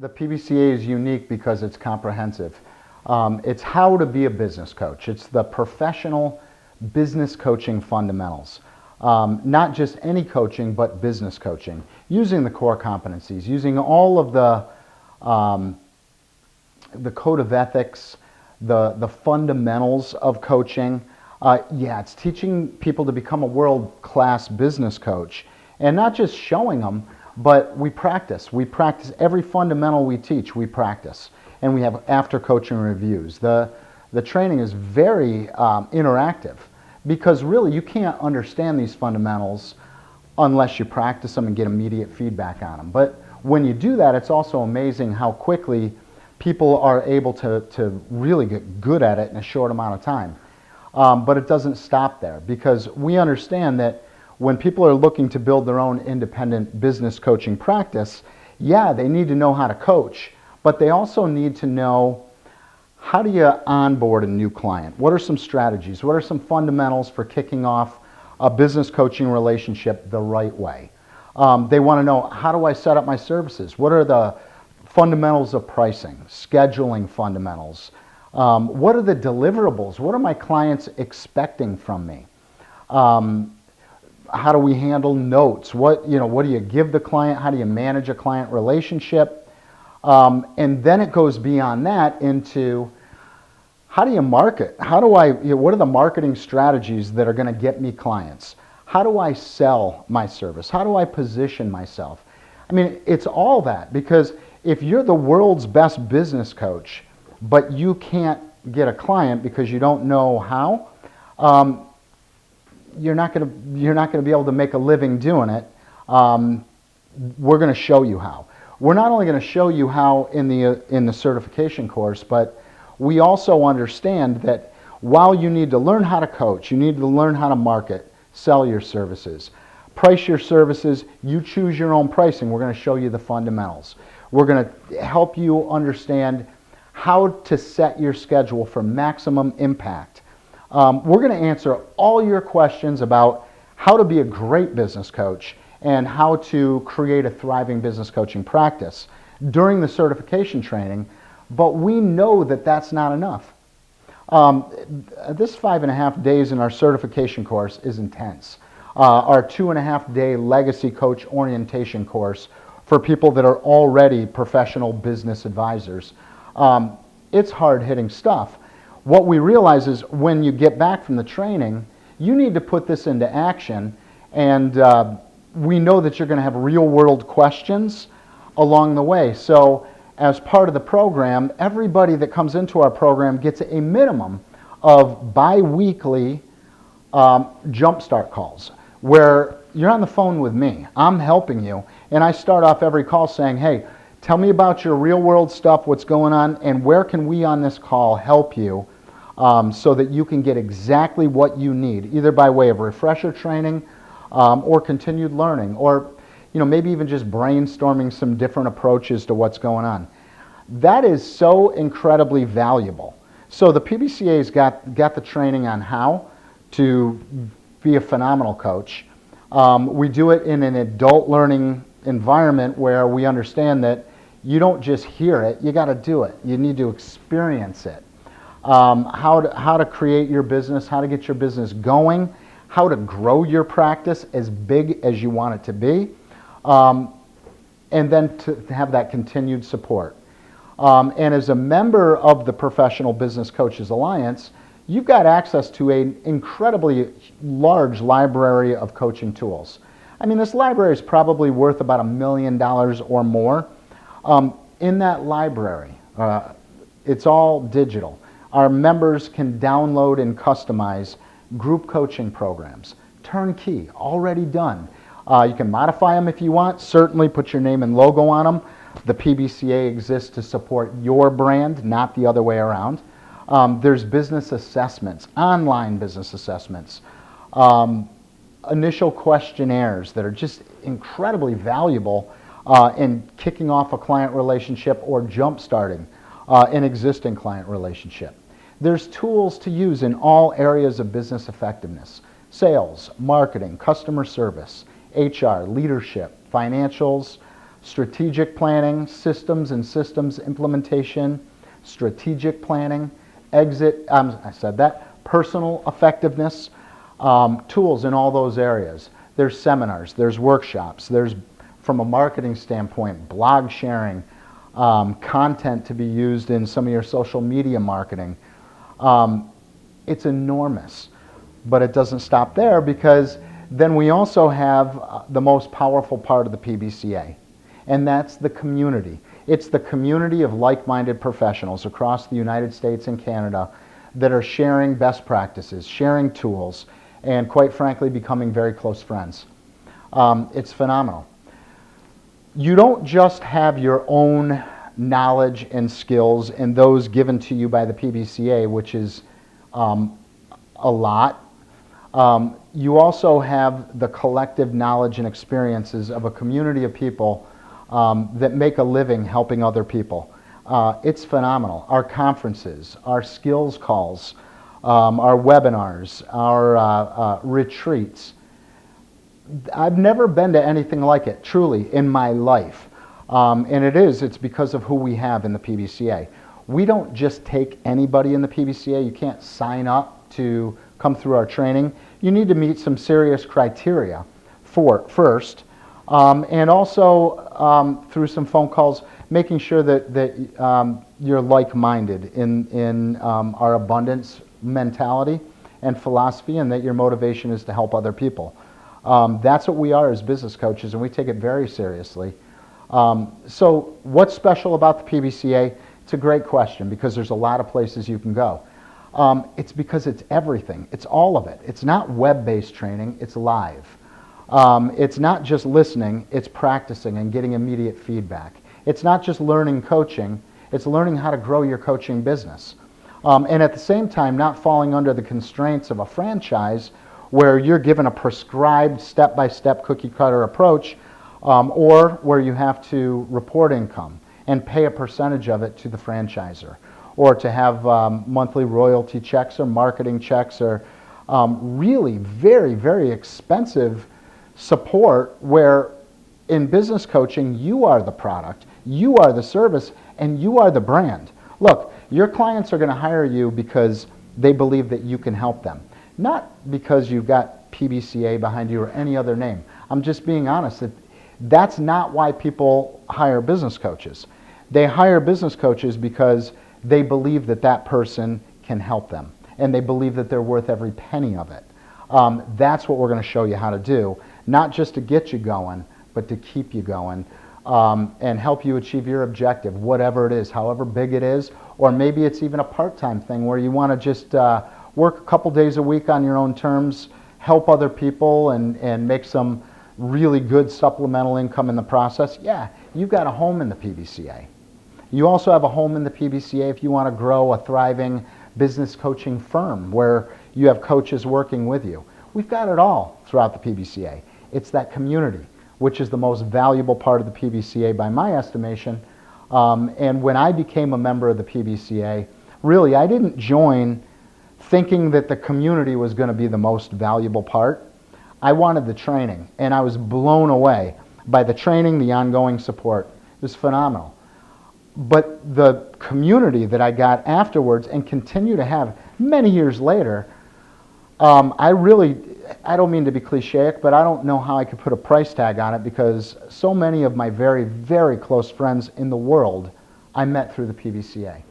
The PBCA is unique because it's comprehensive. It's how to be a business coach. It's the professional business coaching fundamentals. Not just any coaching, but business coaching, using the core competencies, using all of the code of ethics, the fundamentals of coaching. It's teaching people to become a world-class business coach, and not just showing them, but we practice. We practice every fundamental we teach. We practice, and we have after coaching reviews. The training is very interactive, because really you can't understand these fundamentals unless you practice them and get immediate feedback on them. But when you do that, it's also amazing how quickly people are able to really get good at it in a short amount of time. But it doesn't stop there, because we understand that when people are looking to build their own independent business coaching practice, they need to know how to coach, but they also need to know, how do you onboard a new client? What are some strategies? What are some fundamentals for kicking off a business coaching relationship the right way? They want to know, how do I set up my services? What are the fundamentals of pricing, scheduling fundamentals? What are the deliverables? What are my clients expecting from me? How do we handle notes? What do you give the client? How do you manage a client relationship? And then it goes beyond that into, how do you market? What are the marketing strategies that are going to get me clients? How do I sell my service? How do I position myself? I mean, it's all that, because if you're the world's best business coach, but you can't get a client because you don't know how, you're not going to be able to make a living doing it. We're going to show you how. We're not only going to show you how in the certification course, but we also understand that while you need to learn how to coach, you need to learn how to market, sell your services, price your services, you choose your own pricing. We're going to show you the fundamentals. We're going to help you understand how to set your schedule for maximum impact. We're going to answer all your questions about how to be a great business coach and how to create a thriving business coaching practice during the certification training, but we know that that's not enough. This 5.5 days in our certification course is intense. Our 2.5-day legacy coach orientation course for people that are already professional business advisors. It's hard-hitting stuff. What we realize is when you get back from the training, you need to put this into action, and we know that you're going to have real-world questions along the way. So as part of the program, everybody that comes into our program gets a minimum of bi-weekly jumpstart calls, where you're on the phone with me. I'm helping you, and I start off every call saying, hey, tell me about your real-world stuff, what's going on, and where can we on this call help you so that you can get exactly what you need, either by way of refresher training or continued learning, or maybe even just brainstorming some different approaches to what's going on. That is so incredibly valuable. So the PBCA's got the training on how to be a phenomenal coach. We do it in an adult learning environment where we understand that you don't just hear it, you got to do it. You need to experience it. How to create your business, how to get your business going, how to grow your practice as big as you want it to be, and then to have that continued support. And as a member of the Professional Business Coaches Alliance, you've got access to an incredibly large library of coaching tools. I mean, this library is probably worth about $1 million or more. In that library, it's all digital. Our members can download and customize group coaching programs, turnkey, already done. You can modify them if you want, certainly put your name and logo on them. The PBCA exists to support your brand, not the other way around. There's business assessments, online business assessments, initial questionnaires that are just incredibly valuable in kicking off a client relationship or jump-starting an existing client relationship. There's tools to use in all areas of business effectiveness: sales, marketing, customer service, HR, leadership, financials, strategic planning, systems and systems implementation, strategic planning, I said that, personal effectiveness, tools in all those areas. There's seminars, there's workshops, there's, from a marketing standpoint, blog sharing, content to be used in some of your social media marketing. It's enormous, but it doesn't stop there, because then we also have the most powerful part of the PBCA, and that's the community. It's the community of like-minded professionals across the United States and Canada that are sharing best practices, sharing tools, and quite frankly becoming very close friends. It's phenomenal. You don't just have your own knowledge and skills and those given to you by the PBCA, which is a lot. You also have the collective knowledge and experiences of a community of people that make a living helping other people. It's phenomenal. Our conferences, our skills calls, our webinars, our retreats. I've never been to anything like it, truly, in my life. And it's because of who we have in the PBCA. We don't just take anybody in the PBCA. You can't sign up to come through our training. You need to meet some serious criteria first, and also through some phone calls, making sure that you're like-minded in our abundance mentality and philosophy, and that your motivation is to help other people. That's what we are as business coaches, and we take it very seriously. So what's special about the PBCA? It's a great question, because there's a lot of places you can go. It's because it's everything. It's all of it. It's not web-based training, it's live. It's not just listening, it's practicing and getting immediate feedback. It's not just learning coaching, it's learning how to grow your coaching business. And at the same time, not falling under the constraints of a franchise where you're given a prescribed step-by-step cookie-cutter approach, or where you have to report income and pay a percentage of it to the franchisor, or to have monthly royalty checks or marketing checks, or really very, very expensive support, where in business coaching you are the product, you are the service, and you are the brand. Look, your clients are going to hire you because they believe that you can help them, not because you've got PBCA behind you or any other name. I'm just being honest. That's not why people hire business coaches. They hire business coaches because they believe that that person can help them, and they believe that they're worth every penny of it. That's what we're going to show you how to do, not just to get you going, but to keep you going, and help you achieve your objective, whatever it is, however big it is, or maybe it's even a part-time thing where you want to just work a couple days a week on your own terms, help other people, and make some really good supplemental income in the process. Yeah, you've got a home in the PBCA. You also have a home in the PBCA if you want to grow a thriving business coaching firm where you have coaches working with you. We've got it all throughout the PBCA. It's that community, which is the most valuable part of the PBCA by my estimation. And when I became a member of the PBCA, really, I didn't join thinking that the community was going to be the most valuable part. I wanted the training, and I was blown away by the training, the ongoing support. It was phenomenal. But the community that I got afterwards and continue to have many years later, I don't mean to be cliche, but I don't know how I could put a price tag on it, because so many of my very, very close friends in the world I met through the PBCA.